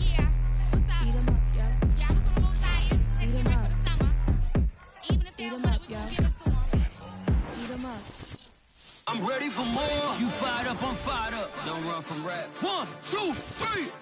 Eat 'em up, yo. Eat 'em up. Eat 'em up, yo. Eat 'em up. I'm ready for more. You fired up, I'm fired up. Don't run from rap. 1, 2, 3.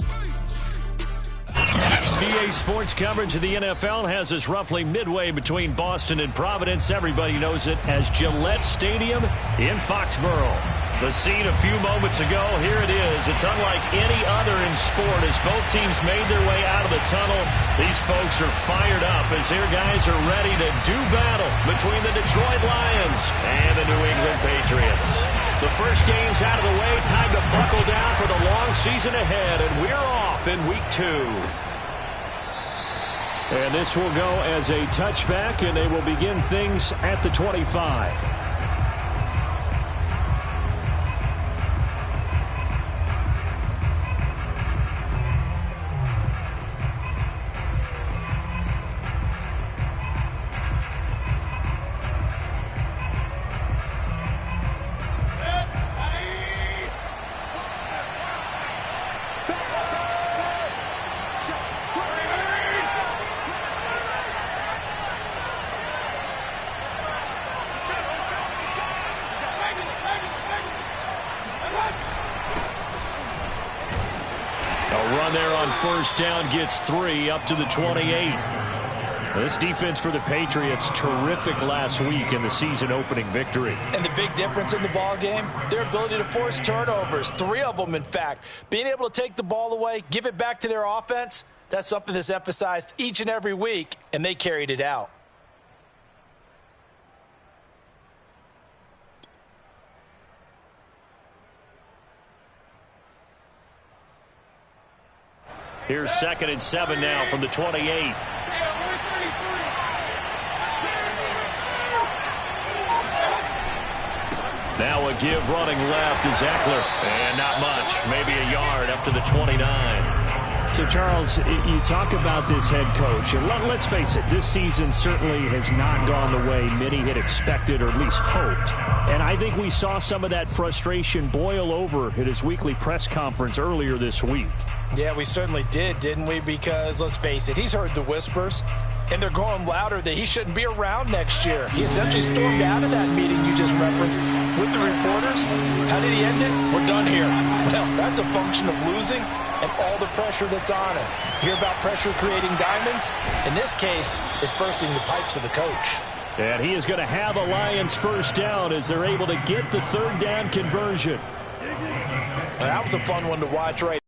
EA Sports coverage of the NFL has us roughly midway between Boston and Providence. Everybody knows it as Gillette Stadium in Foxborough. The scene a few moments ago, here it is. It's unlike any other in sport as both teams made their way out of the tunnel. These folks are fired up as their guys are ready to do battle between the Detroit Lions and the New England Patriots. The first game's out of the way. Time to buckle down for the long season ahead, and we're off in week 2. And this will go as a touchback, and they will begin things at the 25. First down gets 3 up to the 28. This defense for the Patriots, terrific last week in the season-opening victory. And the big difference in the ball game, their ability to force turnovers, 3 of them, in fact. Being able to take the ball away, give it back to their offense, that's something that's emphasized each and every week, and they carried it out. Here's 2nd and 7 now from the 28. Now a give running left is Eckler. And not much, maybe a yard up to the 29. So, Charles, you talk about this head coach, and let's face it, this season certainly has not gone the way many had expected or at least hoped. And I think we saw some of that frustration boil over at his weekly press conference earlier this week. Yeah, we certainly did, didn't we? Because, let's face it, he's heard the whispers, and they're going louder that he shouldn't be around next year. He essentially stormed out of that meeting you just referenced with the reporters. How did he end it? We're done here. Well, that's a function of losing and all the pressure that's on him. Hear about pressure creating diamonds? In this case, it's bursting the pipes of the coach. And he is going to have a Lions first down as they're able to get the 3rd down conversion. That was a fun one to watch right.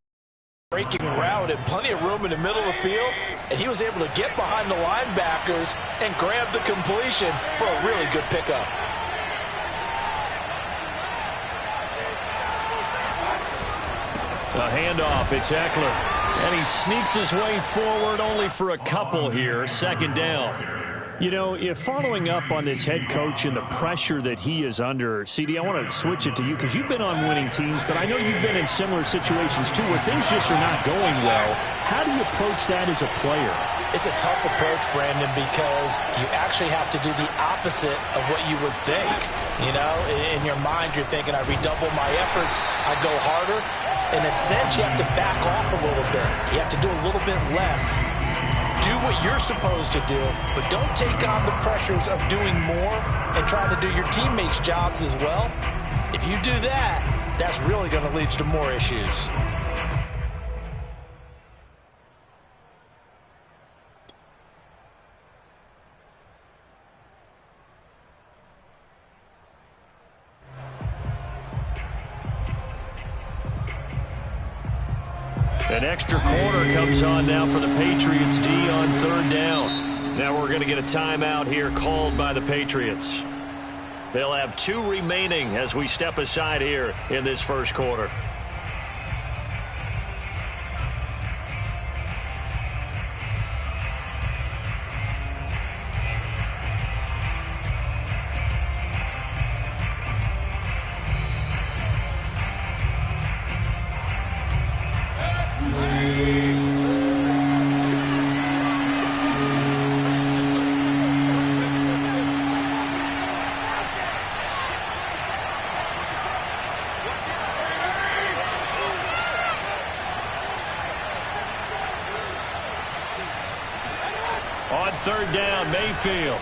Breaking route and plenty of room in the middle of the field, and he was able to get behind the linebackers and grab the completion for a really good pickup. A handoff, it's Eckler. And he sneaks his way forward only for a couple here. 2nd down. You know, if following up on this head coach and the pressure that he is under, CD, I want to switch it to you because you've been on winning teams, but I know you've been in similar situations too where things just are not going well. How do you approach that as a player? It's a tough approach, Brandon, because you actually have to do the opposite of what you would think. You know, in your mind, you're thinking, I redouble my efforts, I go harder. In a sense, you have to back off a little bit. You have to do a little bit less. Do what you're supposed to do, but don't take on the pressures of doing more and trying to do your teammates' jobs as well. If you do that, that's really going to lead you to more issues. An extra corner comes on now for the Patriots D on 3rd down. Now we're going to get a timeout here called by the Patriots. They'll have 2 remaining as we step aside here in this first quarter. On third down, Mayfield.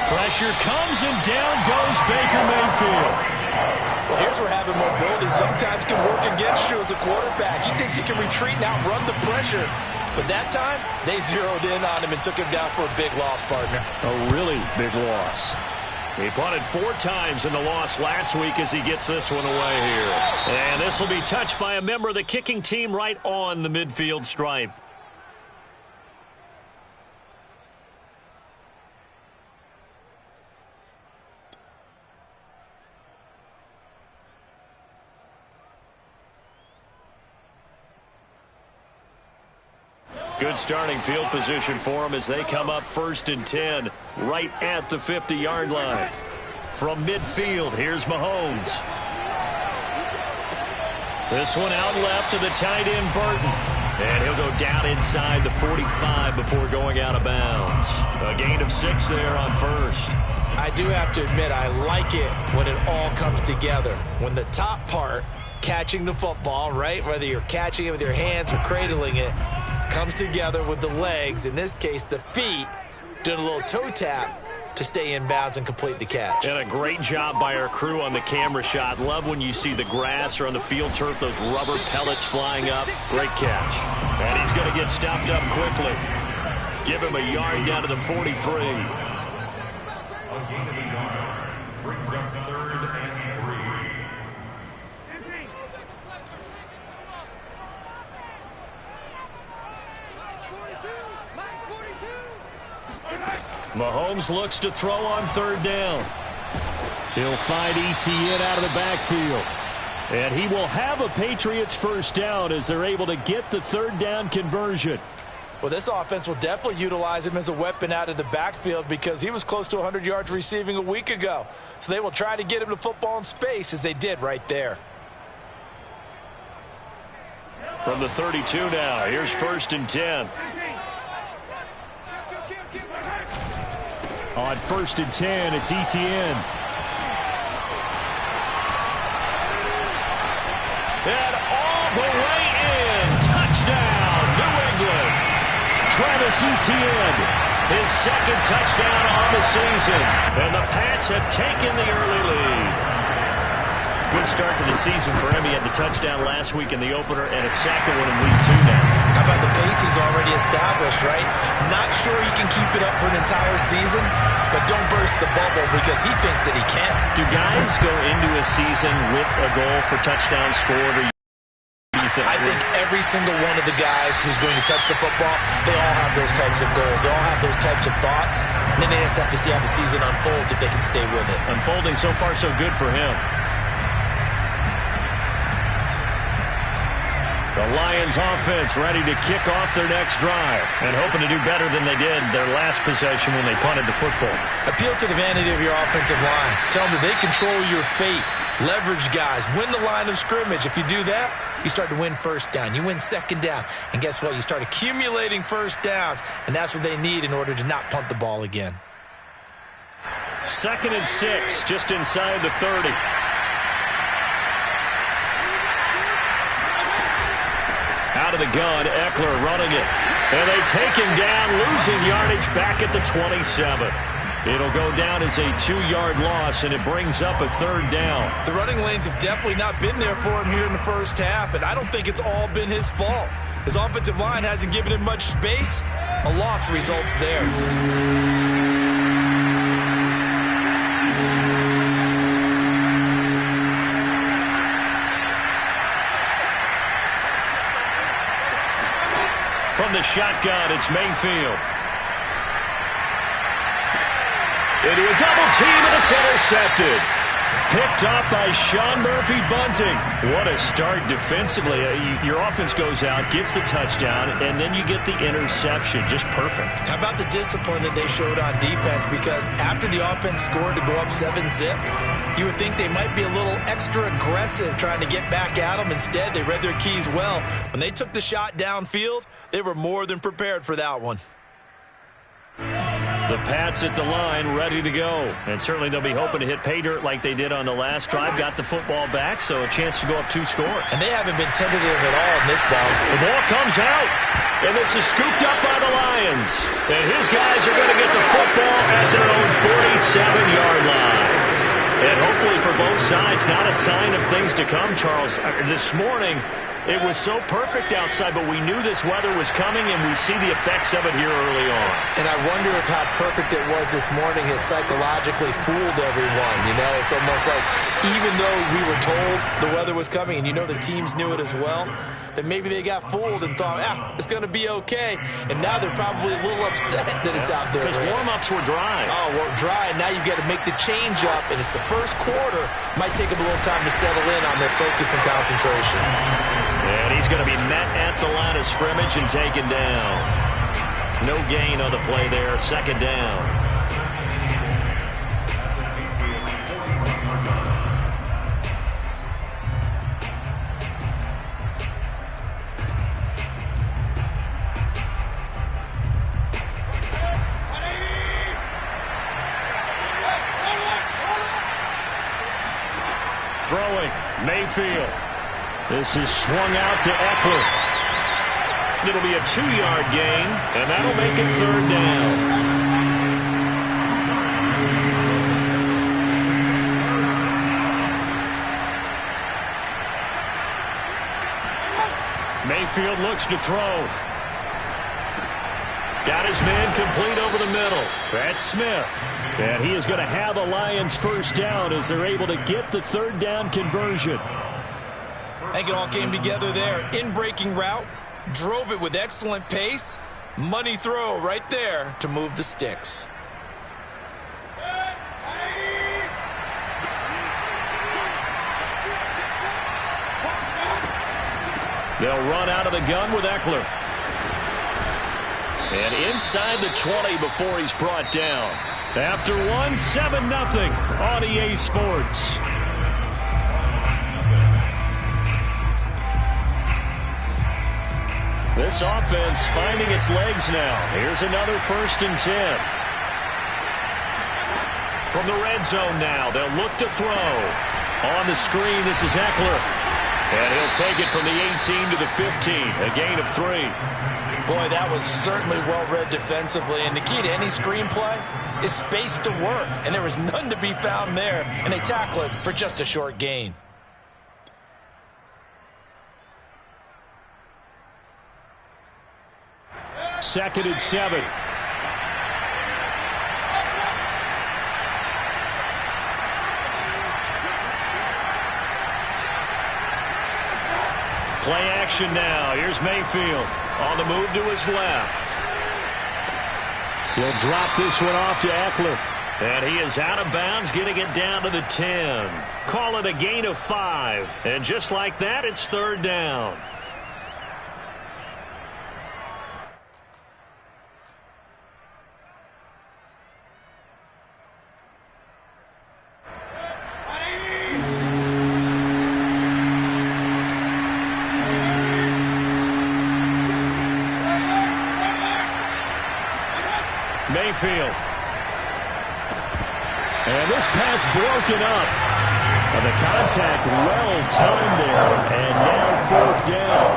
Pressure comes and down goes Baker Mayfield. Well, here's where having mobility sometimes can work against you as a quarterback. He thinks he can retreat and outrun the pressure. But that time, they zeroed in on him and took him down for a big loss, partner. A really big loss. He punted 4 times in the loss last week as he gets this one away here. And this will be touched by a member of the kicking team right on the midfield stripe. Good starting field position for them as they come up 1st and 10 right at the 50-yard line. From midfield, here's Mahomes. This one out left to the tight end, Burton. And he'll go down inside the 45 before going out of bounds. A gain of 6 there on 1st. I do have to admit, I like it when it all comes together. When the top part, catching the football, right, whether you're catching it with your hands or cradling it, comes together with the legs, in this case the feet, doing a little toe tap to stay in bounds and complete the catch. And a great job by our crew on the camera shot. Love when you see the grass or on the field turf, those rubber pellets flying up. Great catch. And he's going to get stopped up quickly. Give him a yard down to the 43. Brings up 3rd and 3. Mahomes looks to throw on 3rd down. He'll find Etienne out of the backfield. And he will have a Patriots 1st down as they're able to get the 3rd down conversion. Well, this offense will definitely utilize him as a weapon out of the backfield because he was close to 100 yards receiving a week ago. So they will try to get him the football in space as they did right there. From the 32 now, here's 1st and 10. On 1st and 10, it's Etienne. And all the way in. Touchdown, New England. Travis Etienne, his 2nd touchdown on the season. And the Pats have taken the early lead. Good start to the season for him. He had the touchdown last week in the opener and a 2nd one in week 2 now. How about the pace he's already established, right? Not sure he can keep it up for an entire season, but don't burst the bubble because he thinks that he can. Do guys go into a season with a goal for touchdown scored? Or I think every single one of the guys who's going to touch the football, they all have those types of goals. They all have those types of thoughts. And then they just have to see how the season unfolds if they can stay with it. Unfolding so far so good for him. The Lions offense ready to kick off their next drive and hoping to do better than they did their last possession when they punted the football. Appeal to the vanity of your offensive line. Tell them that they control your fate. Leverage guys. Win the line of scrimmage. If you do that, you start to win 1st down. You win 2nd down. And guess what? You start accumulating 1st downs. And that's what they need in order to not punt the ball again. 2nd and 6, just inside the 30. Out of the gun, Eckler running it. And they take him down, losing yardage back at the 27. It'll go down as a 2-yard loss, and it brings up a 3rd down. The running lanes have definitely not been there for him here in the 1st half, and I don't think it's all been his fault. His offensive line hasn't given him much space. A loss results there. From the shotgun, it's Mayfield. Into a double team, and it's intercepted. Picked up by Sean Murphy-Bunting. What a start defensively. Your offense goes out, gets the touchdown, and then you get the interception. Just perfect. How about the discipline that they showed on defense? Because after the offense scored to go up 7-zip, you would think they might be a little extra aggressive trying to get back at them. Instead, they read their keys well. When they took the shot downfield, they were more than prepared for that one. The Pats at the line, ready to go. And certainly they'll be hoping to hit pay dirt like they did on the last drive. Got the football back, so a chance to go up 2 scores. And they haven't been tentative at all in this ball. The ball comes out. And this is scooped up by the Lions. And his guys are going to get the football at their own 47-yard line. And hopefully for both sides, not a sign of things to come, Charles. This morning, it was so perfect outside, but we knew this weather was coming, and we see the effects of it here early on. And I wonder if how perfect it was this morning has psychologically fooled everyone. You know, it's almost like even though we were told the weather was coming, and you know the teams knew it as well, that maybe they got fooled and thought, it's going to be okay. And now they're probably a little upset that it's out there. Because warm-ups were dry. Oh, well, dry, and now you've got to make the change up, and it's the first quarter. Might take them a little time to settle in on their focus and concentration. And he's going to be met at the line of scrimmage and taken down. No gain on the play there. Second down. Throwing, Mayfield. This is swung out to Eckler. It'll be a 2-yard gain, and that'll make it third down. Mayfield looks to throw. Got his man complete over the middle. That's Smith. And he is going to have the Lions first down as they're able to get the third down conversion. I think it all came together there. In-breaking route, drove it with excellent pace. Money throw right there to move the sticks. They'll run out of the gun with Eckler. And inside the 20 before he's brought down. After one, 7-0 on EA Sports. This offense finding its legs now. Here's another 1st and 10. From the red zone now, they'll look to throw. On the screen, this is Eckler. And he'll take it from the 18 to the 15, a gain of 3. Boy, that was certainly well-read defensively. And the key to any screenplay is space to work. And there was none to be found there. And they tackle it for just a short gain. Second and 7. Play action now. Here's Mayfield on the move to his left. He'll drop this one off to Eckler. And he is out of bounds, getting it down to the 10. Call it a gain of 5. And just like that, it's third down. Mayfield. And this pass broken up. And the contact well timed there. And now fourth down.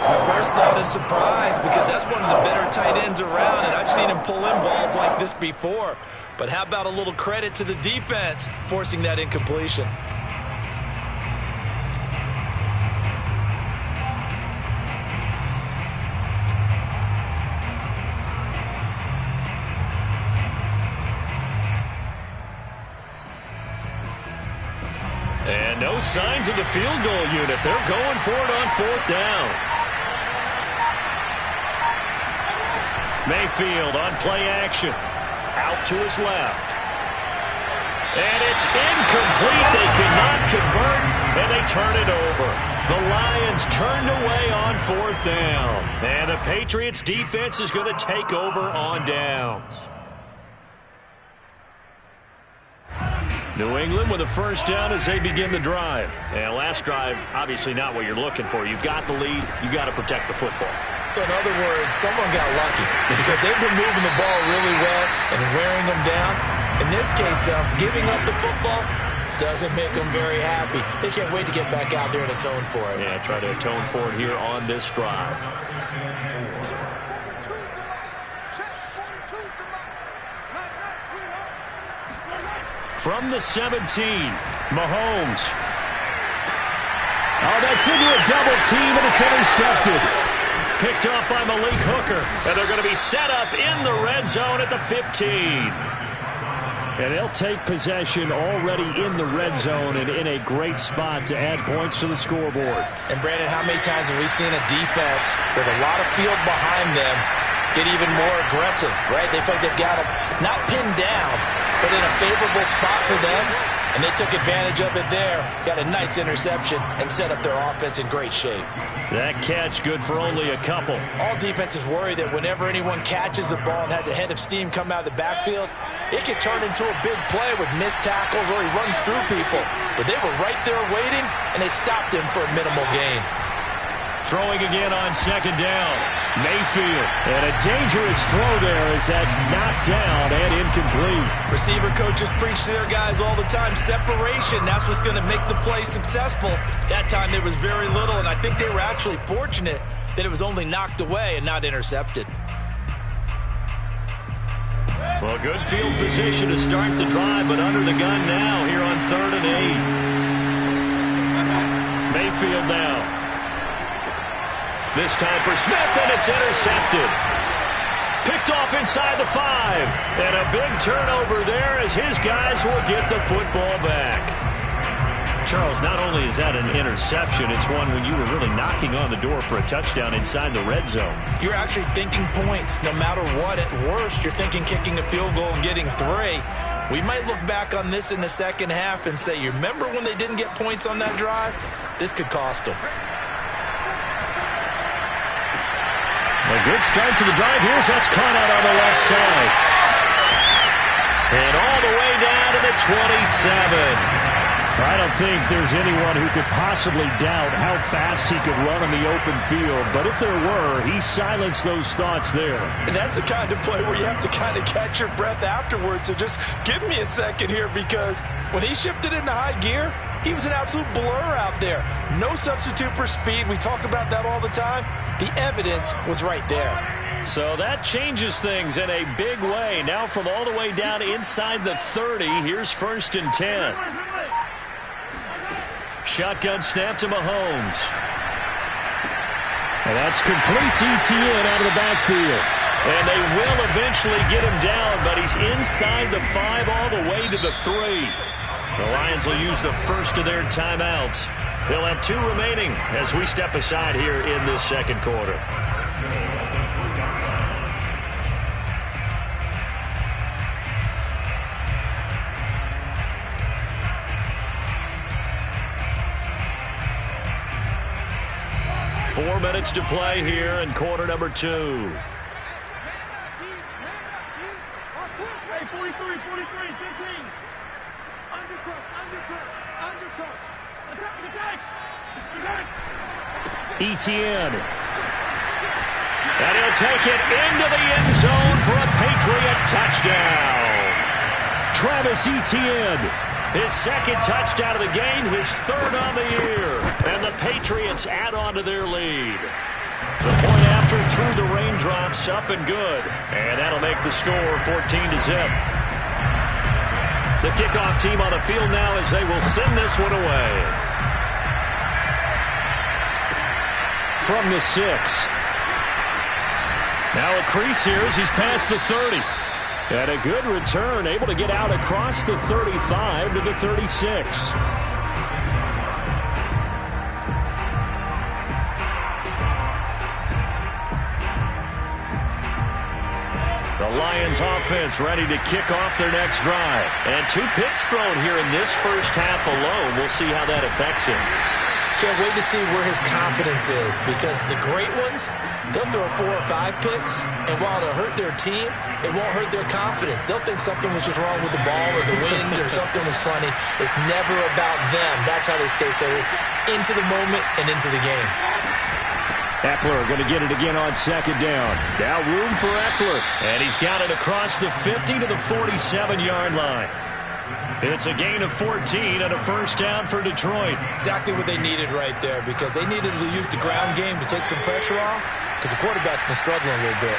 My first thought is surprise because that's one of the better tight ends around, and I've seen him pull in balls like this before. But how about a little credit to the defense forcing that incompletion? And no signs of the field goal unit. They're going for it on fourth down. Mayfield on play action. Out to his left. And it's incomplete. They cannot convert, and they turn it over. The Lions turned away on fourth down. And the Patriots defense is going to take over on downs. New England with a first down as they begin the drive. And last drive, obviously not what you're looking for. You've got the lead. You've got to protect the football. So in other words, someone got lucky because they've been moving the ball really well and wearing them down. In this case, though, giving up the football, doesn't make them very happy. They can't wait to get back out there and atone for it. Yeah, try to atone for it here on this drive. From the 17, Mahomes. Oh, that's into a double team, and it's intercepted. Picked up by Malik Hooker. And they're going to be set up in the red zone at the 15. And they'll take possession already in the red zone and in a great spot to add points to the scoreboard. And, Brandon, how many times have we seen a defense with a lot of field behind them get even more aggressive, right? They feel like they've got them not pinned down, but in a favorable spot for them, and they took advantage of it there. Got a nice interception and set up their offense in great shape. That catch good for only a couple. All defenses worry that whenever anyone catches the ball and has a head of steam come out of the backfield, it could turn into a big play with missed tackles or he runs through people. But they were right there waiting, and they stopped him for a minimal gain. Throwing again on second down. Mayfield. And a dangerous throw there as that's knocked down and incomplete. Receiver coaches preach to their guys all the time. Separation, that's what's going to make the play successful. That time there was very little, and I think they were actually fortunate that it was only knocked away and not intercepted. Well, good field position to start the drive, but under the gun now here on 3rd and 8. Mayfield now. This time for Smith, and it's intercepted. Picked off inside the 5. And a big turnover there as his guys will get the football back. Charles, not only is that an interception, it's one when you were really knocking on the door for a touchdown inside the red zone. You're actually thinking points no matter what. At worst, you're thinking kicking a field goal and getting 3. We might look back on this in the second half and say, you remember when they didn't get points on that drive? This could cost them. A good start to the drive. Here's that's caught out on the left side. And all the way down to the 27. I don't think there's anyone who could possibly doubt how fast he could run in the open field. But if there were, he silenced those thoughts there. And that's the kind of play where you have to kind of catch your breath afterwards. So just give me a second here, because when he shifted into high gear, he was an absolute blur out there. No substitute for speed. We talk about that all the time. The evidence was right there. So that changes things in a big way. Now from all the way down inside the 30, here's 1st and 10. Shotgun snap to Mahomes. And that's complete to Etienne out of the backfield. And they will eventually get him down, but he's inside the 5 all the way to the 3. The Lions will use the first of their timeouts. They'll have 2 remaining as we step aside here in this second quarter. Four minutes to play here in quarter number 2. Hey, 43, 15. Undercut. Attack. Etienne. And he'll take it into the end zone for a Patriot touchdown. Travis Etienne. His 2nd touchdown of the game, his 3rd on the year. And the Patriots add on to their lead. The point after through the raindrops, up and good. And that'll make the score 14-0. The kickoff team on the field now as they will send this one away. From the 6. Now a crease here as he's past the 30. And a good return, able to get out across the 35 to the 36. The Lions offense ready to kick off their next drive. And 2 picks thrown here in this first half alone. We'll see how that affects him. Can't wait to see where his confidence is, because the great ones, they'll throw 4 or 5 picks, and while it'll hurt their team, it won't hurt their confidence. They'll think something was just wrong with the ball or the wind or something was funny. It's never about them. That's how they stay so into the moment and into the game. Eckler going to get it again on second down. Now room for Eckler. And he's got it across the 50 to the 47-yard line. It's a gain of 14 and a first down for Detroit. Exactly what they needed right there, because they needed to use the ground game to take some pressure off, because the quarterback's been struggling a little bit.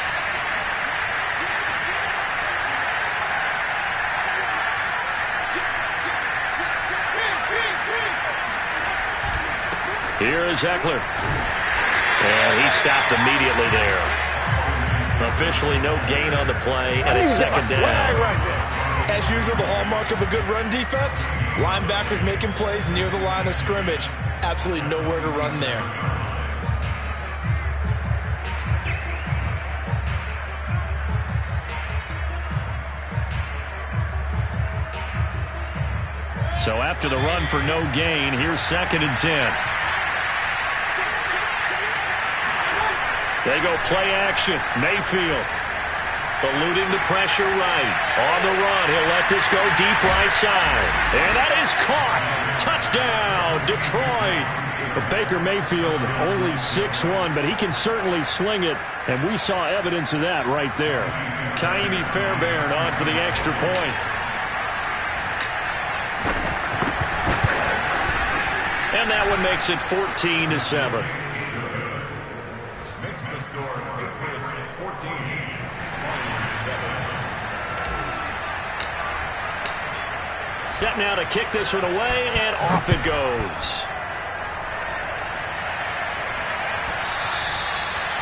Here is Eckler. And he stopped immediately there. Officially no gain on the play, and it's second down. Right there. As usual, the hallmark of a good run defense, linebackers making plays near the line of scrimmage. Absolutely nowhere to run there. So after the run for no gain, here's 2nd and 10. They go play action. Mayfield eluding the pressure right. On the run, he'll let this go deep right side. And that is caught. Touchdown, Detroit. But Baker Mayfield only 6'1", but he can certainly sling it, and we saw evidence of that right there. Kaimi Fairbairn on for the extra point. And that one makes it 14-7. Makes the score Patriots 14, Lions 7. Set now to kick this one away, and off it goes.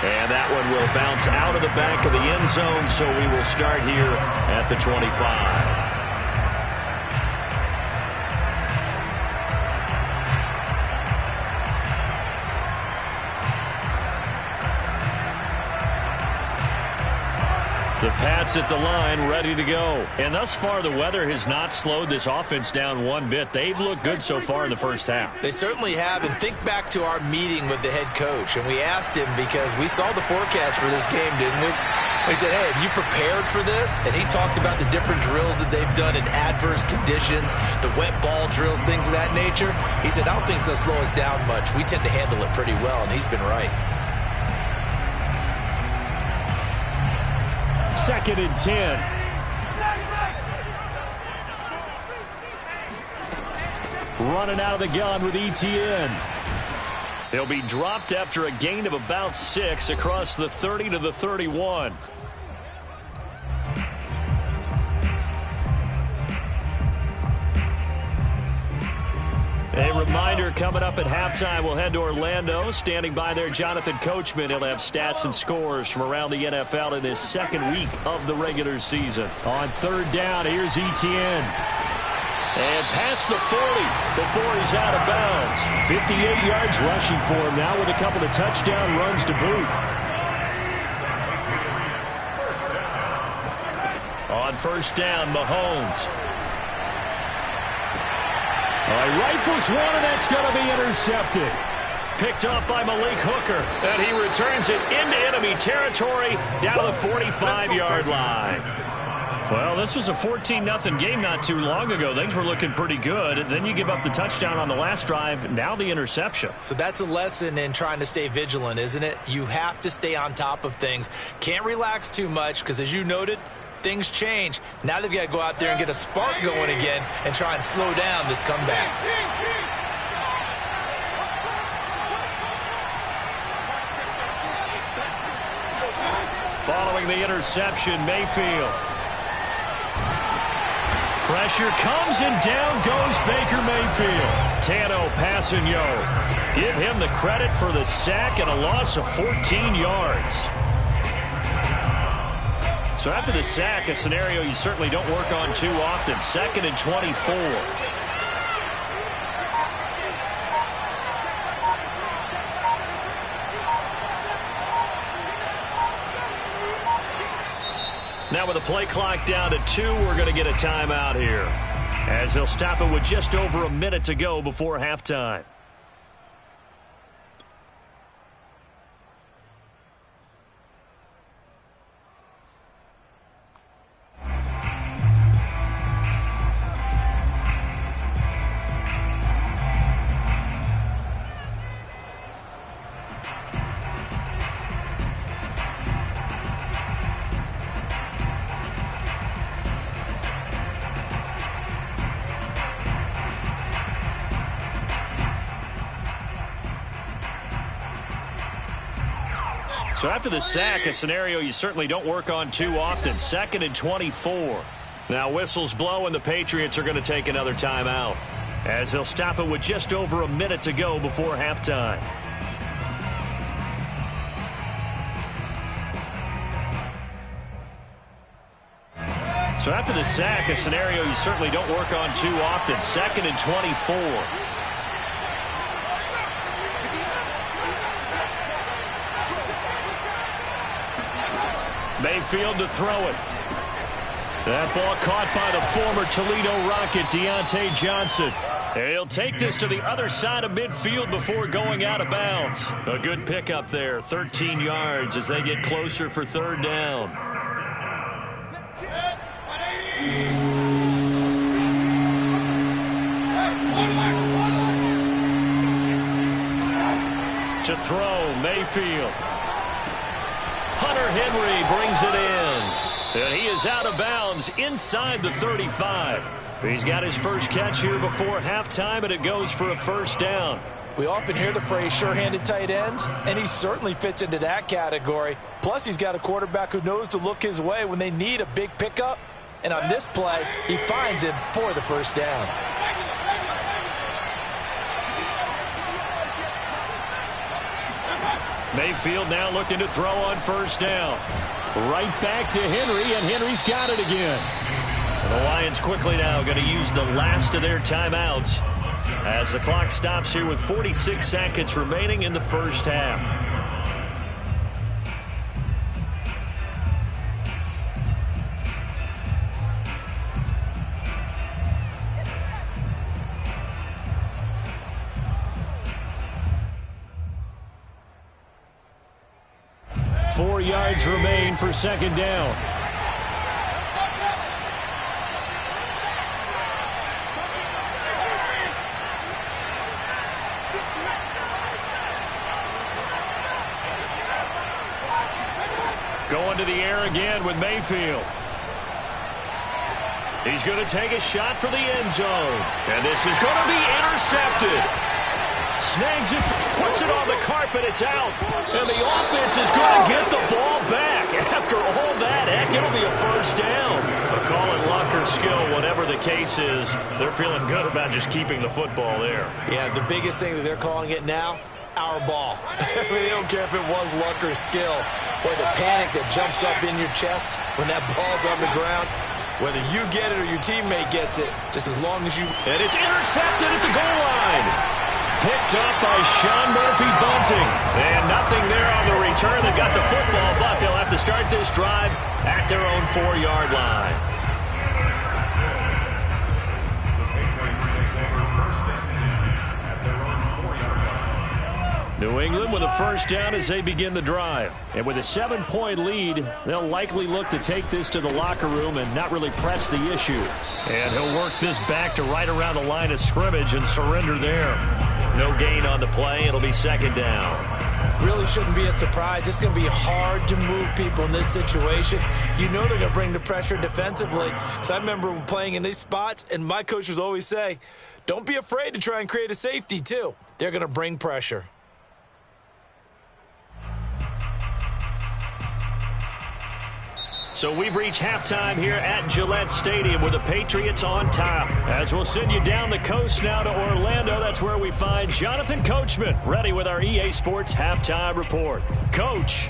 And that one will bounce out of the back of the end zone, so we will start here at the 25. The Pats at the line, ready to go. And thus far, the weather has not slowed this offense down one bit. They've looked good so far in the first half. They certainly have. And think back to our meeting with the head coach. And we asked him, because we saw the forecast for this game, didn't we? We said, hey, have you prepared for this? And he talked about the different drills that they've done in adverse conditions, the wet ball drills, things of that nature. He said, I don't think it's going to slow us down much. We tend to handle it pretty well, and he's been right. 2nd and 10. Running out of the gun with ETN. He'll be dropped after a gain of about 6 across the 30 to the 31. A reminder, coming up at halftime, we'll head to Orlando. Standing by there, Jonathan Coachman. He'll have stats and scores from around the NFL in this second week of the regular season. On 3rd down, here's ETN. And past the 40 before he's out of bounds. 58 yards rushing for him now with a couple of touchdown runs to boot. On 1st down, Mahomes. Rifles one, and that's going to be intercepted. Picked up by Malik Hooker, and he returns it into enemy territory down to the 45-yard line. Well, this was a 14-0 game not too long ago. Things were looking pretty good, and then you give up the touchdown on the last drive, now the interception. So that's a lesson in trying to stay vigilant, isn't it? You have to stay on top of things. Can't relax too much, because as you noted, things change. Now they've got to go out there and get a spark going again and try and slow down this comeback. Following the interception, Mayfield. Pressure comes, and down goes Baker Mayfield. Tano Passanio. Give him the credit for the sack and a loss of 14 yards. So after the sack, a scenario you certainly don't work on too often. 2nd and 24. Now with the play clock down to 2, we're going to get a timeout here, as they'll stop it with just over a minute to go before halftime. So after the sack, a scenario you certainly don't work on too often. 2nd and 24. Now whistles blow and the Patriots are going to take another timeout, as they'll stop it with just over a minute to go before halftime. So after the sack, a scenario you certainly don't work on too often. 2nd and 24. Mayfield to throw it. That ball caught by the former Toledo Rocket, Deontay Johnson. And he'll take this to the other side of midfield before going out of bounds. A good pickup there, 13 yards as they get closer for 3rd down. To throw, Mayfield. Hunter Henry brings it in. And he is out of bounds inside the 35. He's got his first catch here before halftime, and it goes for a 1st down. We often hear the phrase sure-handed tight ends, and he certainly fits into that category. Plus, he's got a quarterback who knows to look his way when they need a big pickup. And on this play, he finds him for the 1st down. Mayfield now looking to throw on 1st down. Right back to Henry, and Henry's got it again. And the Lions quickly now going to use the last of their timeouts as the clock stops here with 46 seconds remaining in the 1st half. Four yards remain for 2nd down. Going to the air again with Mayfield. He's going to take a shot for the end zone. And this is going to be intercepted. Snags it, puts it on the carpet, it's out. And the offense is going to get the ball back. After all that, heck, it'll be a 1st down. But call it luck or skill, whatever the case is, they're feeling good about just keeping the football there. Yeah, the biggest thing that they're calling it now, our ball. I mean, they don't care if it was luck or skill. Boy, the panic that jumps up in your chest when that ball's on the ground, whether you get it or your teammate gets it, just as long as you... And it's intercepted at the goal line. Picked up by Sean Murphy-Bunting. And nothing there on the return. They got the football, but they'll have to start this drive at their own 4-yard line. New England with a 1st down as they begin the drive. And with a 7-point lead, they'll likely look to take this to the locker room and not really press the issue. And he'll work this back to right around the line of scrimmage and surrender there. No gain on the play. It'll be 2nd down. Really shouldn't be a surprise. It's going to be hard to move people in this situation. You know they're going to bring the pressure defensively. Because I remember playing in these spots, and my coach would always say, don't be afraid to try and create a safety, too. They're going to bring pressure. So we've reached halftime here at Gillette Stadium with the Patriots on top. As we'll send you down the coast now to Orlando, that's where we find Jonathan Coachman ready with our EA Sports Halftime Report. Coach.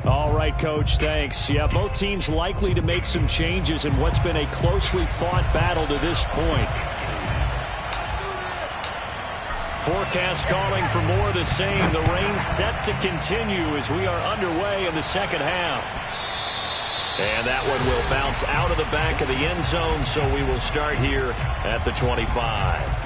All right, Coach, thanks. Yeah, both teams likely to make some changes in what's been a closely fought battle to this point. Forecast calling for more of the same. The rain set to continue as we are underway in the 2nd half. And that one will bounce out of the back of the end zone, so we will start here at the 25.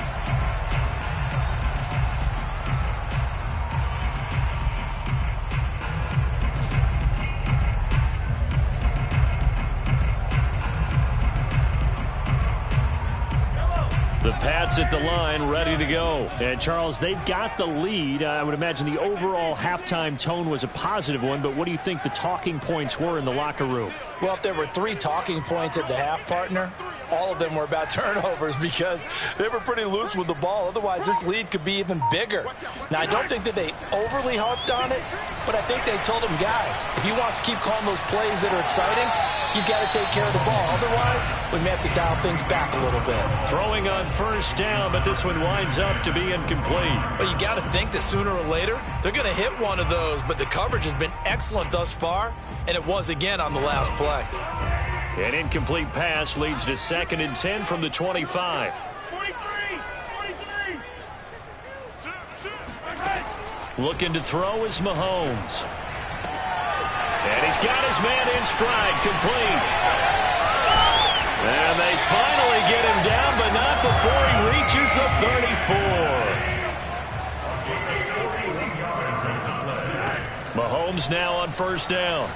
The Pats at the line, ready to go. And, Charles, they've got the lead. I would imagine the overall halftime tone was a positive one, but what do you think the talking points were in the locker room? Well, if there were 3 talking points at the half, partner, all of them were about turnovers because they were pretty loose with the ball. Otherwise, this lead could be even bigger. Now, I don't think that they overly harped on it, but I think they told them, guys, if he wants to keep calling those plays that are exciting, you've got to take care of the ball. Otherwise, we may have to dial things back a little bit. Throwing on first down, but this one winds up to be incomplete. Well, you got to think that sooner or later, they're going to hit one of those, but the coverage has been excellent thus far, and it was again on the last play. An incomplete pass leads to 2nd and 10 from the 25. 43. Looking to throw is Mahomes. And he's got his man in stride, complete. And they finally get him down, but not before he reaches the 34. Mahomes now on first down.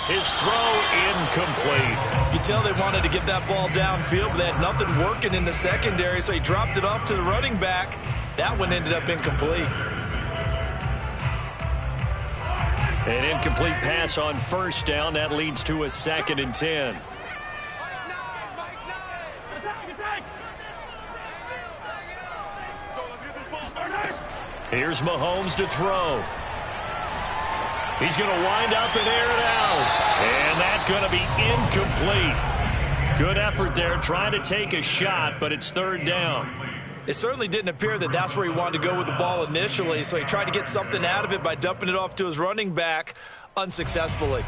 His throw incomplete. You could tell they wanted to get that ball downfield, but they had nothing working in the secondary, so he dropped it off to the running back. That one ended up incomplete. An incomplete pass on first down. That leads to a 2nd and 10. Here's Mahomes to throw. He's going to wind up and air it out. And that's going to be incomplete. Good effort there, trying to take a shot, but it's 3rd down. It certainly didn't appear that that's where he wanted to go with the ball initially, so he tried to get something out of it by dumping it off to his running back unsuccessfully.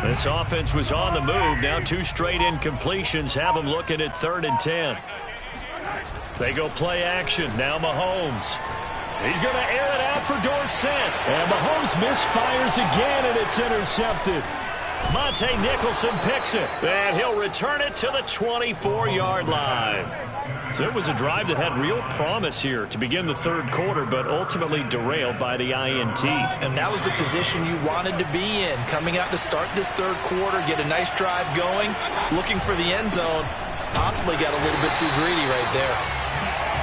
This offense was on the move. Now 2 straight incompletions have them looking at 3rd and 10. They go play action. Now Mahomes. He's going to air it out for Dorsett. And Mahomes misfires again, and it's intercepted. Monte Nicholson picks it. And he'll return it to the 24-yard line. So it was a drive that had real promise here to begin the 3rd quarter, but ultimately derailed by the INT. And that was the position you wanted to be in, coming out to start this 3rd quarter, get a nice drive going, looking for the end zone. Possibly got a little bit too greedy right there.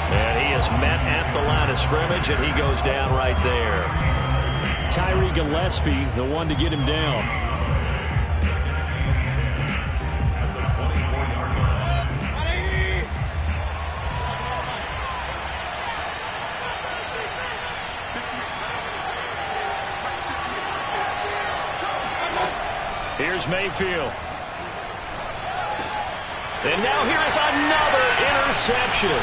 And he is met at the line of scrimmage, and he goes down right there. Tyree Gillespie, the one to get him down. Here's Mayfield. And now here is another interception.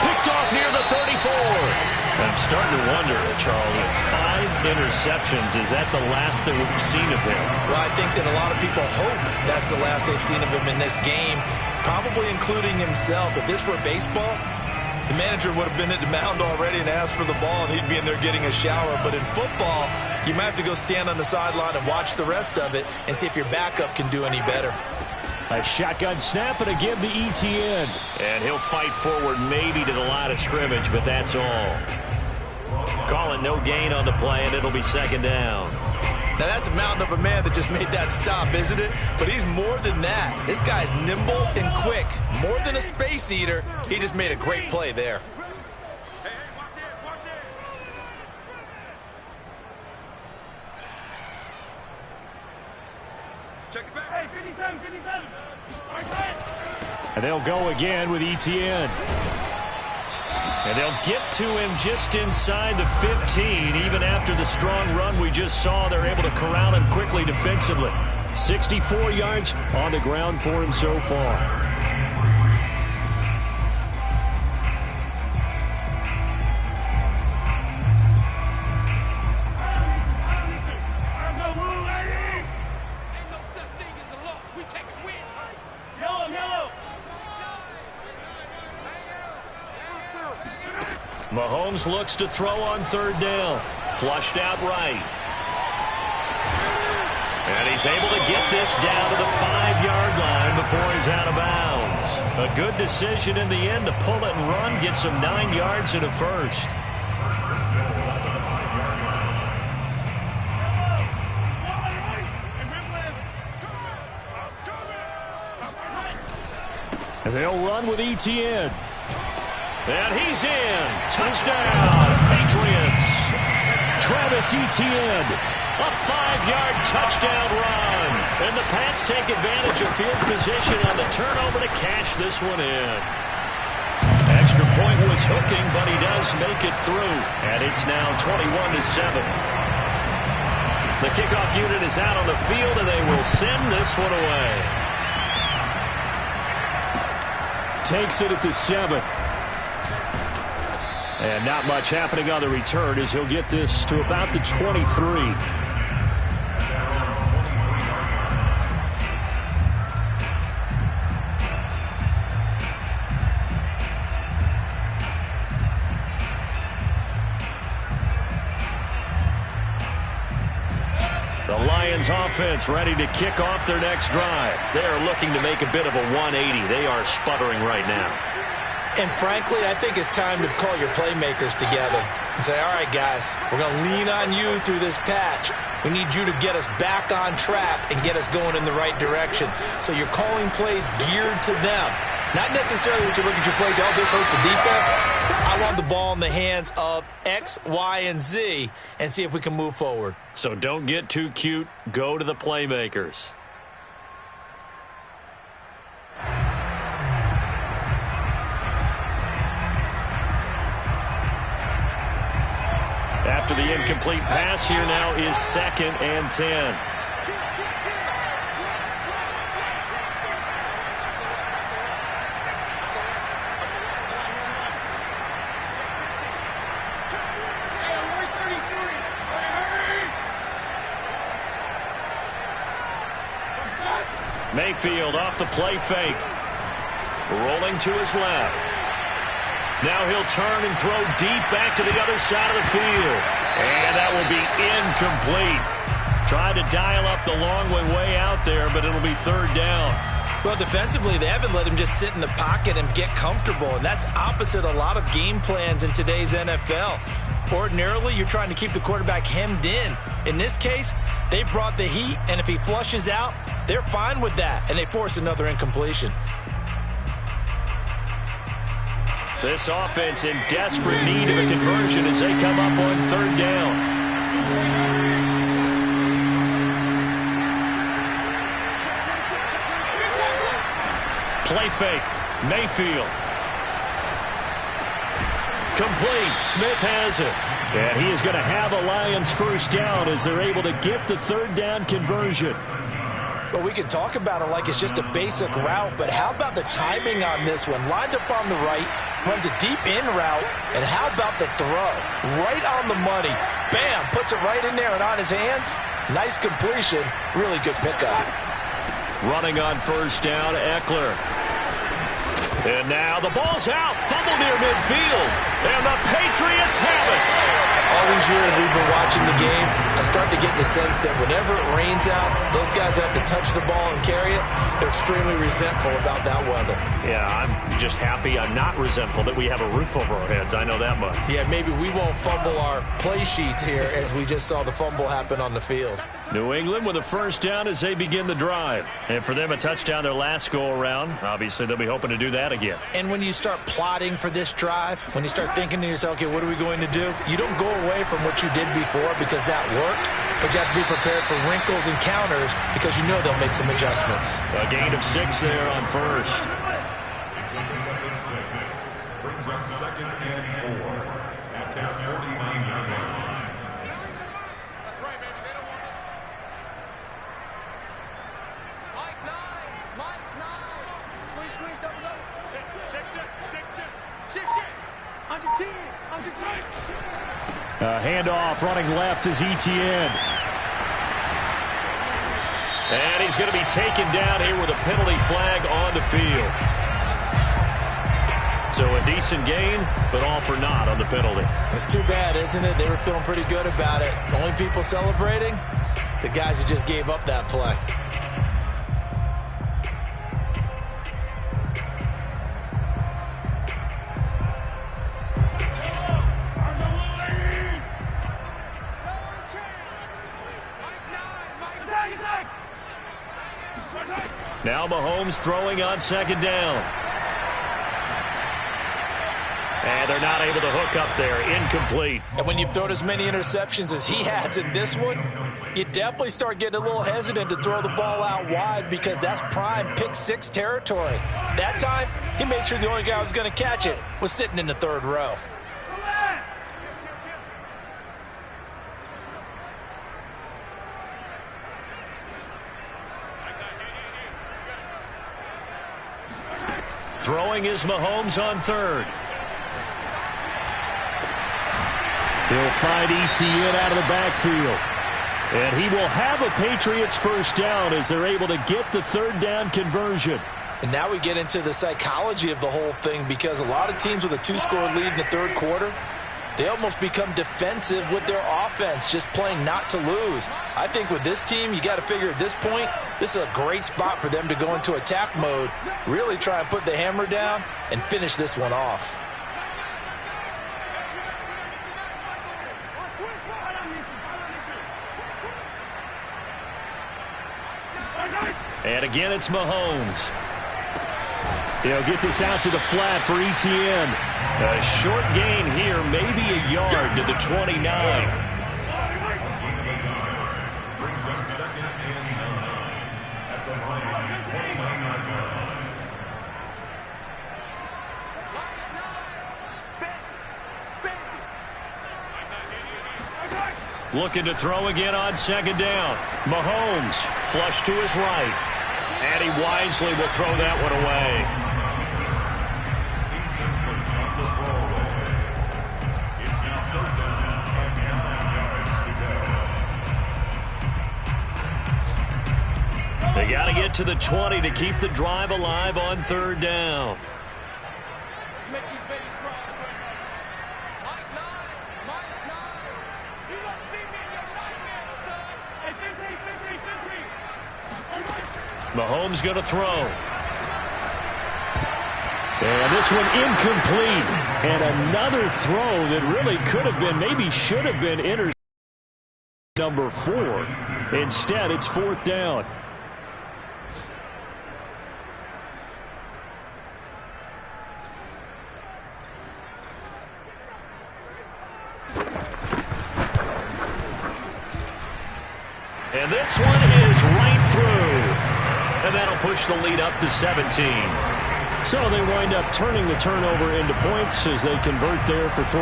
Picked off near the 34. I'm starting to wonder, Charlie, 5 interceptions. Is that the last that we've seen of him? Well, I think that a lot of people hope that's the last they've seen of him in this game, probably including himself. If this were baseball, the manager would have been at the mound already and asked for the ball, and he'd be in there getting a shower. But in football, you might have to go stand on the sideline and watch the rest of it and see if your backup can do any better. A shotgun snap, and again the ETN. And he'll fight forward maybe to the line of scrimmage, but that's all. Calling no gain on the play, and it'll be 2nd down. Now, that's a mountain of a man that just made that stop, isn't it? But he's more than that. This guy's nimble and quick. More than a space eater, he just made a great play there. Check it back. Hey, 57. And they'll go again with ETN. And they'll get to him just inside the 15. Even after the strong run we just saw, they're able to corral him quickly defensively. 64 yards on the ground for him so far. Mahomes looks to throw on 3rd down. Flushed out right. And he's able to get this down to the 5-yard line before he's out of bounds. A good decision in the end to pull it and run, get some 9 yards and a first. And they'll run with Etienne. And he's in. Touchdown, Patriots. Travis Etienne, a 5-yard touchdown run. And the Pats take advantage of field position on the turnover to cash this one in. Extra point was hooking, but he does make it through. And it's now 21-7. The kickoff unit is out on the field, and they will send this one away. Takes it at the 7. And not much happening on the return as he'll get this to about the 23. The Lions offense ready to kick off their next drive. They're looking to make a bit of a 180. They are sputtering right now. And frankly, I think it's time to call your playmakers together and say, all right, guys, we're going to lean on you through this patch. We need you to get us back on track and get us going in the right direction. So you're calling plays geared to them. Not necessarily that you look at your plays, oh, this hurts the defense. I want the ball in the hands of X, Y, and Z and see if we can move forward. So don't get too cute. Go to the playmakers. After the incomplete pass, here now is 2nd and 10. Mayfield off the play fake. Rolling to his left. Now he'll turn and throw deep back to the other side of the field. And that will be incomplete. Tried to dial up the long way out there, but it'll be 3rd down. Well, defensively, they haven't let him just sit in the pocket and get comfortable, and that's opposite a lot of game plans in today's NFL. Ordinarily, you're trying to keep the quarterback hemmed in. In this case, they brought the heat, and if he flushes out, they're fine with that, and they force another incompletion. This offense in desperate need of a conversion as they come up on 3rd down. Play fake. Mayfield. Complete. Smith has it. And he is going to have a Lions 1st down as they're able to get the 3rd down conversion. Well, we can talk about it like it's just a basic route, but how about the timing on this one? Lined up on the right, runs a deep in route, and how about the throw? Right on the money. Bam, puts it right in there and on his hands. Nice completion. Really good pickup. Running on 1st down, Eckler. And now the ball's out. Fumble near midfield. And the Patriots have it. All these years we've been watching the game, I start to get the sense that whenever it rains out, those guys who have to touch the ball and carry it, they're extremely resentful about that weather. Yeah, I'm just happy I'm not resentful that we have a roof over our heads. I know that much. Yeah, maybe we won't fumble our play sheets here as we just saw the fumble happen on the field. New England with a 1st down as they begin the drive. And for them, a touchdown their last go-around. Obviously, they'll be hoping to do that again. And when you start plotting for this drive, when you start thinking to yourself, okay, what are we going to do? You don't go away from what you did before because that worked, but you have to be prepared for wrinkles and counters because you know they'll make some adjustments. A gain of 6 there on 1st. It's incomplete 6. Brings up 2nd and 4. At the 49-yard line. That's right, baby. They don't want it. Mike 9. Squeeze, double. Shake. Under 10. Handoff running left is Etienne. And he's going to be taken down here with a penalty flag on the field. So a decent gain, but all for naught on the penalty. It's too bad, isn't it? They were feeling pretty good about it. The only people celebrating, the guys who just gave up that play. Now Mahomes throwing on 2nd down. And they're not able to hook up there. Incomplete. And when you've thrown as many interceptions as he has in this one, you definitely start getting a little hesitant to throw the ball out wide because that's prime pick six territory. That time, he made sure the only guy who was going to catch it was sitting in the third row. Throwing is Mahomes on third. He'll find Etienne out of the backfield. And he will have a Patriots first down as they're able to get the third down conversion. And now we get into the psychology of the whole thing because a lot of teams with a two-score lead in the third quarter, they almost become defensive with their offense, just playing not to lose. I think with this team, you got to figure at this point, this is a great spot for them to go into attack mode, really try and put the hammer down and finish this one off. And again, it's Mahomes. He'll get this out to the flat for Etienne. A short gain here, maybe a yard to the 29. Brings up second and 9 at the Lions' 29-yard line. Looking to throw again on second down. Mahomes flush to his right. And he wisely will throw that one away. It's now third down and 9 yards to go. They got to get to the 20 to keep the drive alive on third down. Let's make these babies cry. Mike 9. You don't see me in your nightmares, son. Hey, 15. Mahomes going to throw. And this one incomplete. And another throw that really could have been, maybe should have been intercepted. Number 4. Instead, it's fourth down. And this one is right through. And that'll push the lead up to 17. So they wind up turning the turnover into points as they convert there for 3.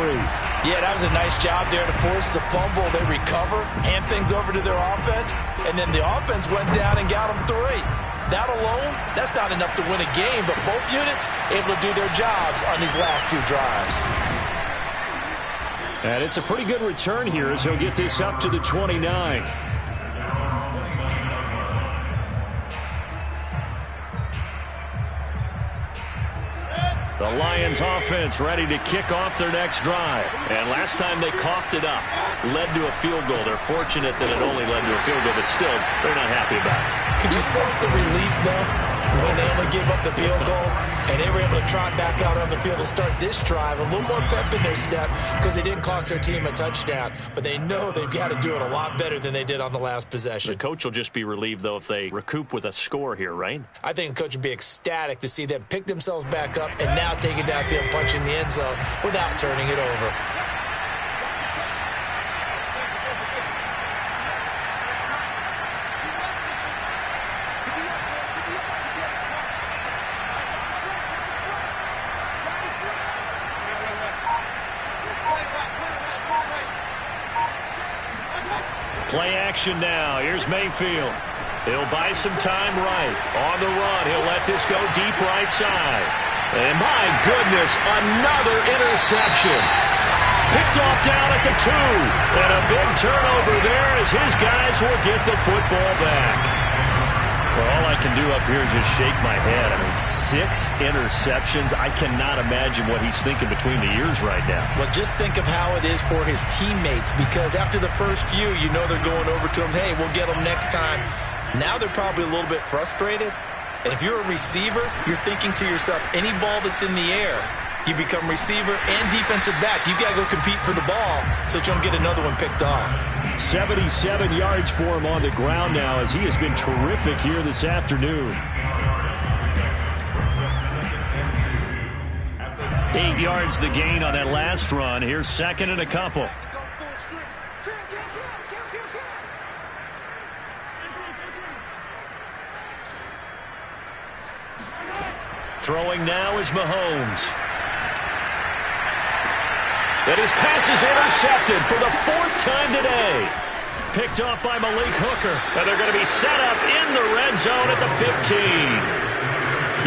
Yeah, that was a nice job there to force the fumble. They recover, hand things over to their offense, and then the offense went down and got them 3. That alone, that's not enough to win a game, but both units able to do their jobs on these last 2 drives. And it's a pretty good return here as he'll get this up to the 29. The Lions offense ready to kick off their next drive. And last time they coughed it up, led to a field goal. They're fortunate that it only led to a field goal, but still, they're not happy about it. Could you sense the relief, though, when they only gave up the field goal and they were able to trot back out on the field and start this drive? A little more pep in their step because they didn't cost their team a touchdown, but they know they've got to do it a lot better than they did on the last possession. The coach will just be relieved, though, if they recoup with a score here, right? I think the coach would be ecstatic to see them pick themselves back up and now take it downfield and punch in the end zone without turning it over. Play action now. Here's Mayfield. He'll buy some time right. On the run, he'll let this go deep right side. And my goodness, another interception. Picked off down at the 2. And a big turnover there as his guys will get the football back. Well, all I can do up here is just shake my head. I mean, 6 interceptions. I cannot imagine what he's thinking between the ears right now. Well, just think of how it is for his teammates, because after the first few, you know they're going over to him, hey, we'll get them next time. Now they're probably a little bit frustrated. And if you're a receiver, you're thinking to yourself, any ball that's in the air, you become receiver and defensive back. You got to go compete for the ball so that you don't get another one picked off. 77 yards for him on the ground now as he has been terrific here this afternoon. Second and 2 at the 8 yards the gain on that last run. Here's second and a couple. Throwing now is Mahomes. And his pass is intercepted for the 4th time today. Picked off by Malik Hooker. And they're going to be set up in the red zone at the 15.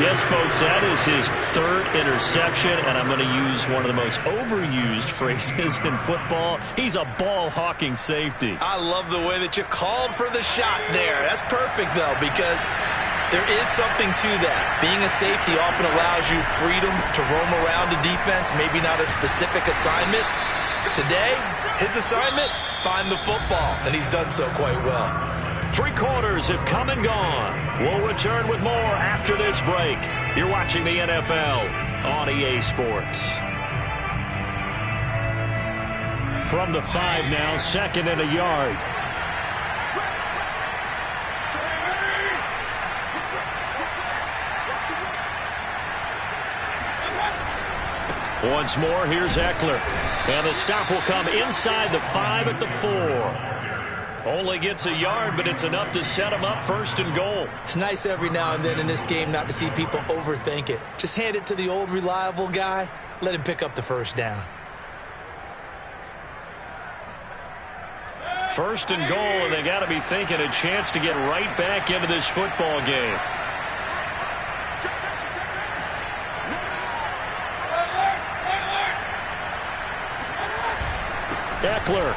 Yes, folks, that is his 3rd interception, and I'm going to use one of the most overused phrases in football. He's a ball-hawking safety. I love the way that you called for the shot there. That's perfect, though, because there is something to that. Being a safety often allows you freedom to roam around the defense, maybe not a specific assignment. Today, his assignment, find the football, and he's done so quite well. 3 quarters have come and gone. We'll return with more after this break. You're watching the NFL on EA Sports. From the 5 now, second and a yard. Once more, here's Eckler. And the stop will come inside the 5 at the 4. Only gets a yard, but it's enough to set him up 1st and goal. It's nice every now and then in this game not to see people overthink it. Just hand it to the old reliable guy. Let him pick up the 1st down. 1st and goal, and they got to be thinking a chance to get right back into this football game. Eckler.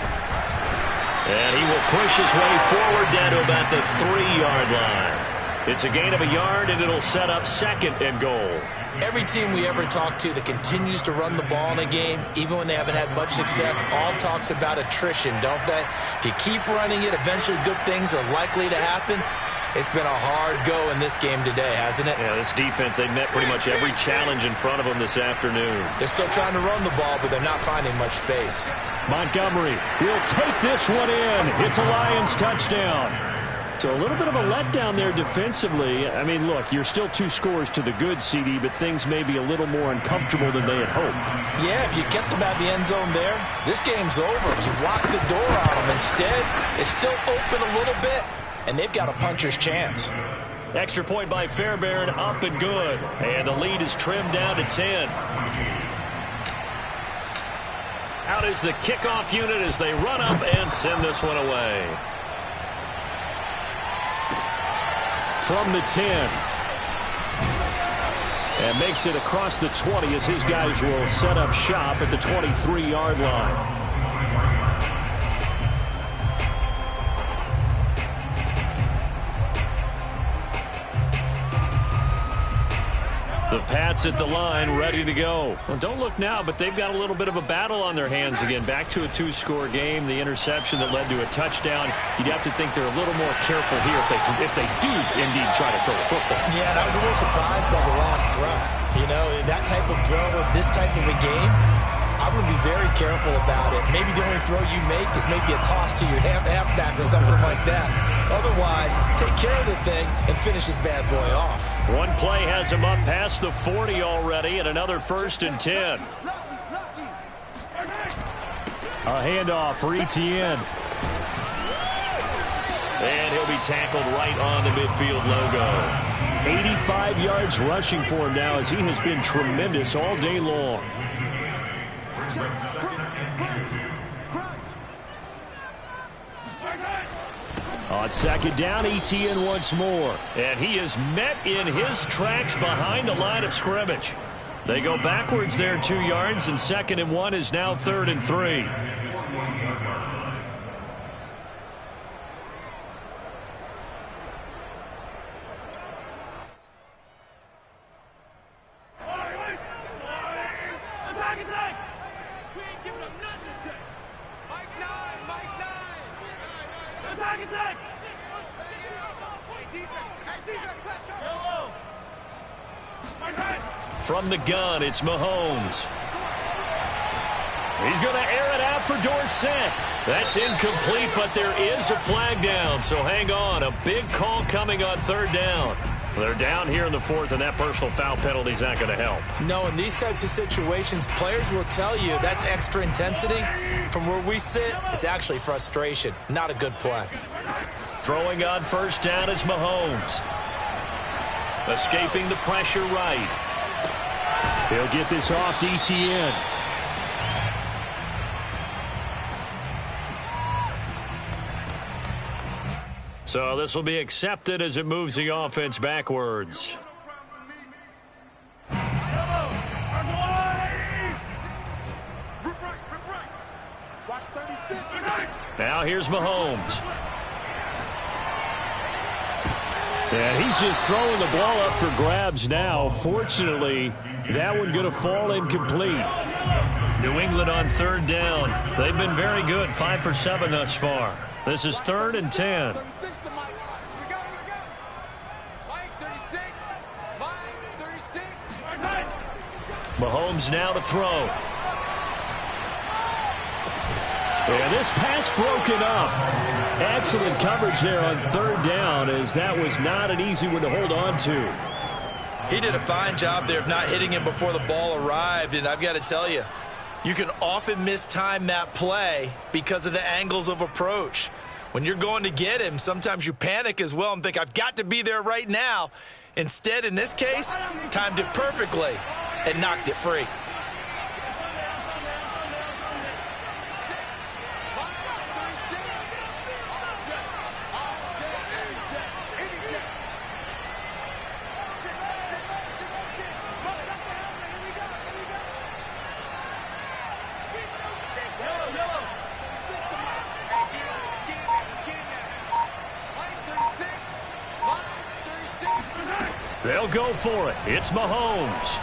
And he will push his way forward down to about the 3-yard line. It's a gain of a yard, and it'll set up 2nd and goal. Every team we ever talk to that continues to run the ball in a game, even when they haven't had much success, all talks about attrition, don't they? If you keep running it, eventually good things are likely to happen. It's been a hard go in this game today, hasn't it? Yeah, this defense, they met pretty much every challenge in front of them this afternoon. They're still trying to run the ball, but they're not finding much space. Montgomery will take this one in. It's a Lions touchdown. So a little bit of a letdown there defensively. I mean, look, you're still 2 scores to the good, CD, but things may be a little more uncomfortable than they had hoped. Yeah, if you kept them out of the end zone there, this game's over. You've locked the door on them. Instead, it's still open a little bit, and they've got a puncher's chance. Extra point by Fairbairn, up and good. And the lead is trimmed down to 10. Out is the kickoff unit as they run up and send this one away. From the 10. And makes it across the 20 as his guys will set up shop at the 23-yard line. The Pats at the line, ready to go. Well, don't look now, but they've got a little bit of a battle on their hands again. Back to a 2-score game. The interception that led to a touchdown. You'd have to think they're a little more careful here if they do indeed try to throw the football. Yeah, and I was a little surprised by the last throw. You know, that type of throw with this type of a game, I'm going to be very careful about it. Maybe the only throw you make is maybe a toss to your halfback or something like that. Otherwise, take care of the thing and finish this bad boy off. One play has him up past the 40 already, and another 1st and 10. A handoff for Etienne. And he'll be tackled right on the midfield logo. 85 yards rushing for him now as he has been tremendous all day long. On 2nd down, Etienne once more. And he is met in his tracks behind the line of scrimmage. They go backwards there 2 yards, and 2nd and 1 is now 3rd and 3. From the gun, it's Mahomes. He's going to air it out for Dorsett. That's incomplete, but there is a flag down, so hang on. A big call coming on 3rd down. They're down here in the fourth, and that personal foul penalty is not going to help. No, in these types of situations, players will tell you that's extra intensity. From where we sit, it's actually frustration. Not a good play. Throwing on first down is Mahomes. Escaping the pressure right. He'll get this off to ETN. So this will be accepted as it moves the offense backwards. Now here's Mahomes. And he's just throwing the ball up for grabs now. Fortunately, that one going to fall incomplete. New England on third down. They've been very good, 5 for 7 thus far. This is 3rd and 10. Mahomes now to throw. And this pass broken up. Excellent coverage there on third down, as that was not an easy one to hold on to. He did a fine job there of not hitting him before the ball arrived, and I've got to tell you, you can often mistime that play because of the angles of approach. When you're going to get him, sometimes you panic as well and think, I've got to be there right now. Instead, in this case, timed it perfectly and knocked it free. They'll go for it. It's Mahomes.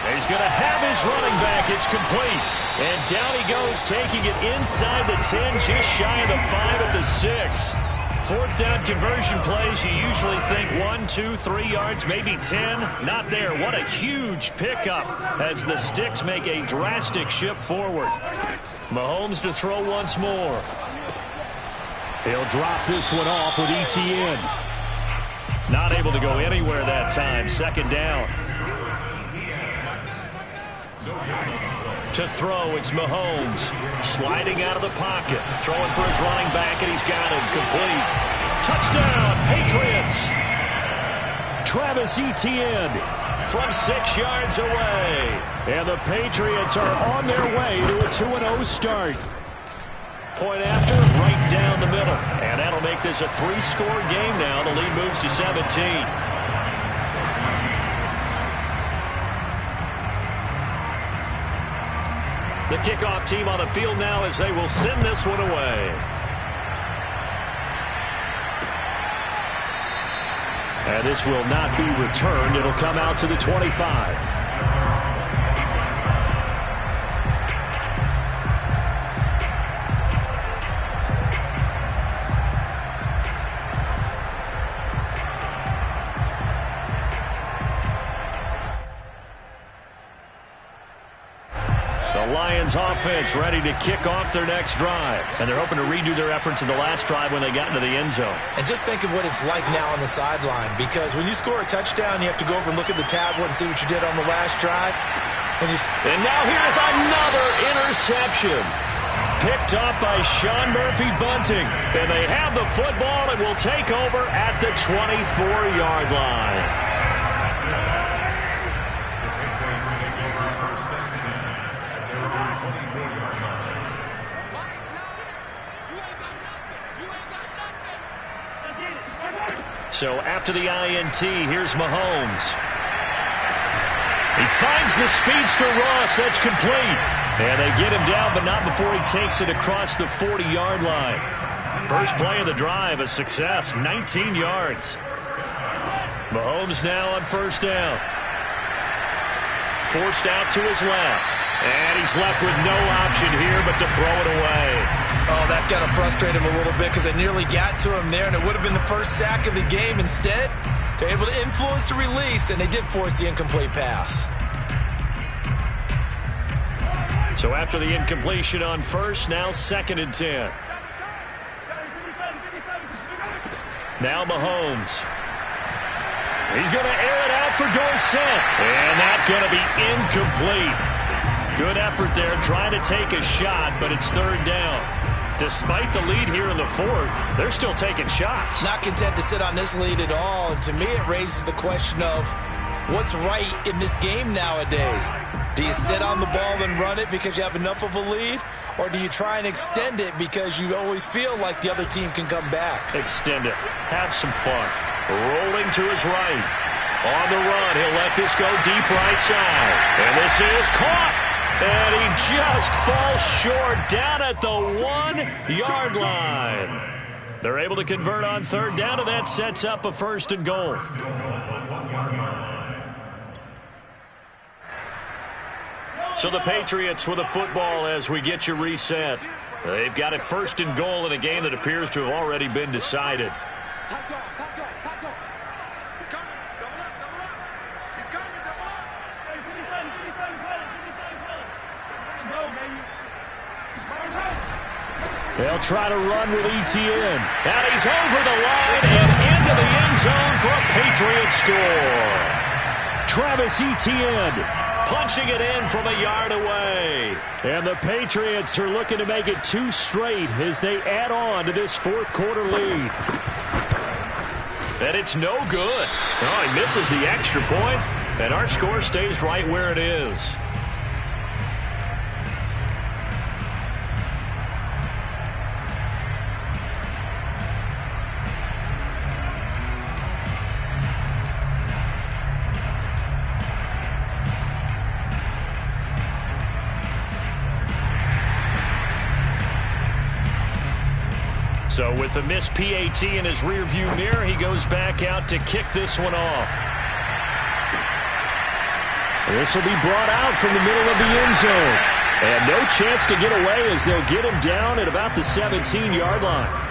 He's going to have his running back. It's complete. And down he goes, taking it inside the 10, just shy of the 5 at the 6. Fourth down conversion plays, you usually think 1, 2, 3 yards, maybe 10. Not there. What a huge pickup as the sticks make a drastic shift forward. Mahomes to throw once more. He'll drop this one off with ETN. Not able to go anywhere that time. Second down. To throw, it's Mahomes. Sliding out of the pocket. Throwing for his running back, and he's got him. Complete. Touchdown, Patriots. Travis Etienne from 6 yards away. And the Patriots are on their way to a 2-0 start. Point after, right down the middle. And that'll make this a 3-score game now. The lead moves to 17. The kickoff team on the field now as they will send this one away. And this will not be returned. It'll come out to the 25. Offense ready to kick off their next drive. And they're hoping to redo their efforts in the last drive when they got into the end zone. And just think of what it's like now on the sideline, because when you score a touchdown, you have to go over and look at the tablet and see what you did on the last drive. And now here's another interception. Picked up by Sean Murphy-Bunting. And they have the football and will take over at the 24-yard line. So after the INT, here's Mahomes. He finds the speedster Ross. That's complete. And they get him down, but not before he takes it across the 40-yard line. First play of the drive, a success, 19 yards. Mahomes now on first down. Forced out to his left. And he's left with no option here but to throw it away. Oh, that's got to frustrate him a little bit because they nearly got to him there, and it would have been the first sack of the game. Instead, they're able to influence the release, and they did force the incomplete pass. So after the incompletion on first, now 2nd and 10. Now Mahomes. He's going to air it out for Dorsett. And that's going to be incomplete. Good effort there trying to take a shot, but it's third down. Despite the lead here in the fourth, they're still taking shots. Not content to sit on this lead at all. And to me, it raises the question of what's right in this game nowadays. Do you sit on the ball and run it because you have enough of a lead? Or do you try and extend it because you always feel like the other team can come back? Extend it. Have some fun. Rolling to his right. On the run, he'll let this go deep right side. And this is caught. And he just falls short down at the 1-yard line. They're able to convert on third down, and that sets up a first and goal. So the Patriots with a football as we get you reset. They've got it first and goal in a game that appears to have already been decided. They'll try to run with ETN. And he's over the line and into the end zone for a Patriot score. Travis Etienne punching it in from a yard away. And the Patriots are looking to make it 2 straight as they add on to this fourth quarter lead. And it's no good. Oh, he misses the extra point, and our score stays right where it is. So with the missed PAT in his rearview mirror, he goes back out to kick this one off. This will be brought out from the middle of the end zone. And no chance to get away as they'll get him down at about the 17-yard line.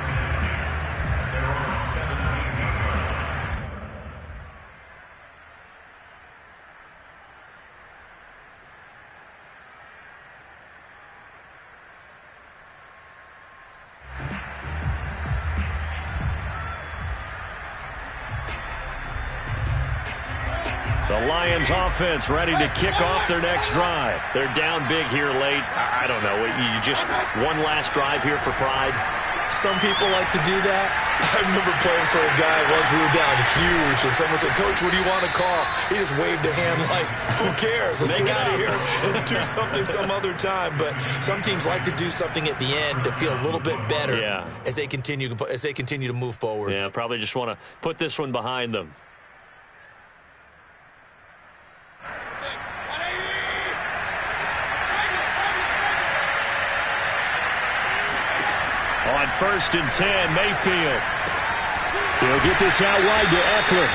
The Lions offense ready to kick off their next drive. They're down big here late. I don't know. You just one last drive here for pride? Some people like to do that. I remember playing for a guy once. We were down huge, and someone said, "Coach, what do you want to call?" He just waved a hand like, who cares? Let's get out of here and do something some other time. But some teams like to do something at the end to feel a little bit better as they continue to move forward. Yeah, probably just want to put this one behind them. On 1st and 10, Mayfield. He'll get this out wide to Eckler.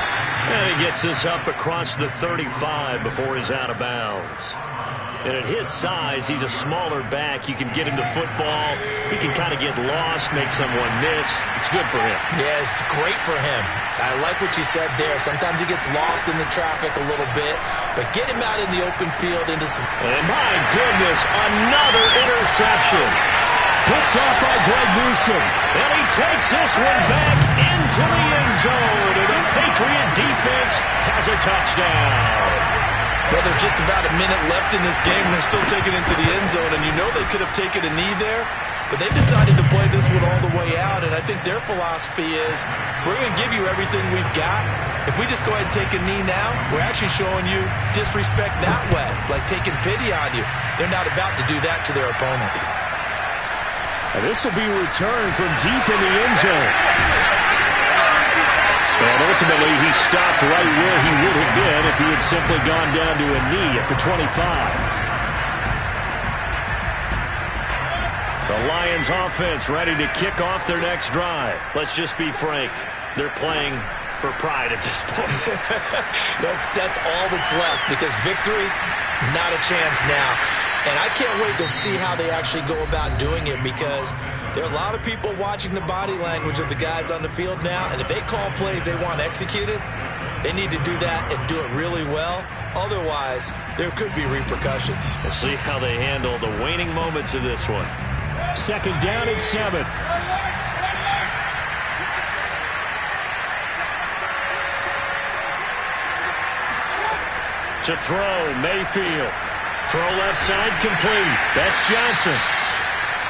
And he gets this up across the 35 before he's out of bounds. And at his size, he's a smaller back. You can get him to football. He can kind of get lost, make someone miss. It's good for him. Yeah, it's great for him. I like what you said there. Sometimes he gets lost in the traffic a little bit, but get him out in the open field into some... And my goodness, another interception. Picked off by Greg Newsom. And he takes this one back into the end zone. And the Patriot defense has a touchdown. Well, there's just about a minute left in this game, and they're still taking it to the end zone. And you know they could have taken a knee there, but they decided to play this one all the way out. And I think their philosophy is, we're going to give you everything we've got. If we just go ahead and take a knee now, we're actually showing you disrespect that way, like taking pity on you. They're not about to do that to their opponent. And this will be returned from deep in the end zone. And ultimately, he stopped right where he would have been if he had simply gone down to a knee at the 25. The Lions offense ready to kick off their next drive. Let's just be frank. They're playing for pride at this point. That's all that's left, because victory, not a chance now. And I can't wait to see how they actually go about doing it, because there are a lot of people watching the body language of the guys on the field now, and if they call plays they want executed, they need to do that and do it really well. Otherwise, there could be repercussions. We'll see how they handle the waning moments of this one. 2nd down and 7. To throw, Mayfield. Throw left side, complete. That's Johnson.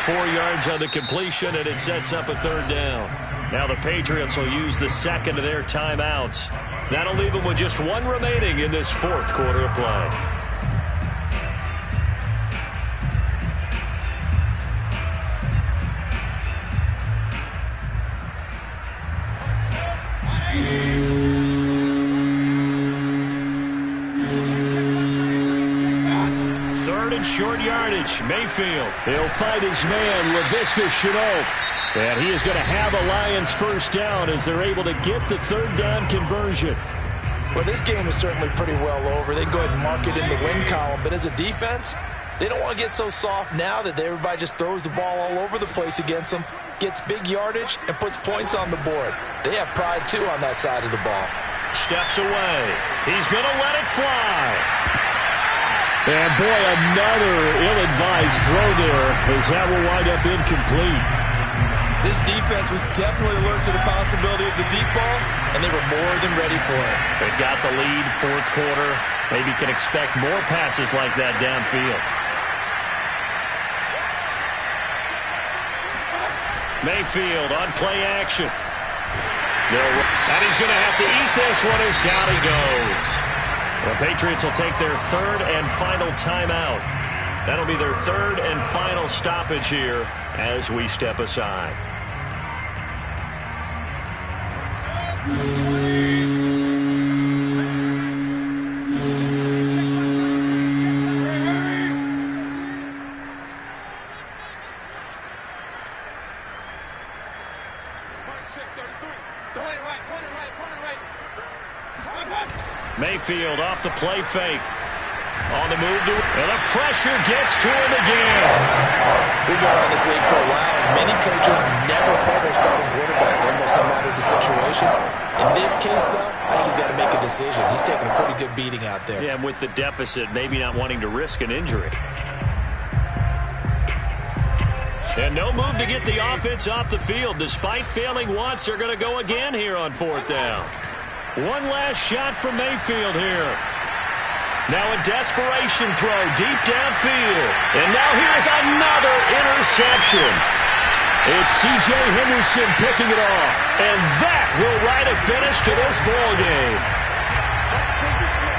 4 yards on the completion, and it sets up a third down. Now the Patriots will use the second of their timeouts. That'll leave them with just one remaining in this fourth quarter of play. Third and short yardage. Mayfield. He'll fight his man, Laviska Shenault. And he is going to have a Lions first down as they're able to get the third down conversion. Well, this game is certainly pretty well over. They go ahead and mark it in the win column. But as a defense, they don't want to get so soft now that everybody just throws the ball all over the place against them, gets big yardage, and puts points on the board. They have pride, too, on that side of the ball. Steps away. He's going to let it fly. And, boy, another ill-advised throw there as that will wind up incomplete. This defense was definitely alert to the possibility of the deep ball, and they were more than ready for it. They've got the lead, fourth quarter. Maybe can expect more passes like that downfield. Mayfield on play action. And he's going to have to eat this one as down he goes. The Patriots will take their third and final timeout. That'll be their third and final stoppage here as we step aside. Mayfield off the play fake. On the move, and the pressure gets to him again. We've been around this league for a while, and many coaches never play their starting quarterback, almost no matter the situation. In this case, though, I think he's got to make a decision. He's taking a pretty good beating out there. Yeah, and with the deficit, maybe not wanting to risk an injury. And no move to get the offense off the field. Despite failing once, they're going to go again here on fourth down. One last shot from Mayfield here. Now a desperation throw deep downfield. And now here's another interception. It's C.J. Henderson picking it off. And that will write a finish to this ball game.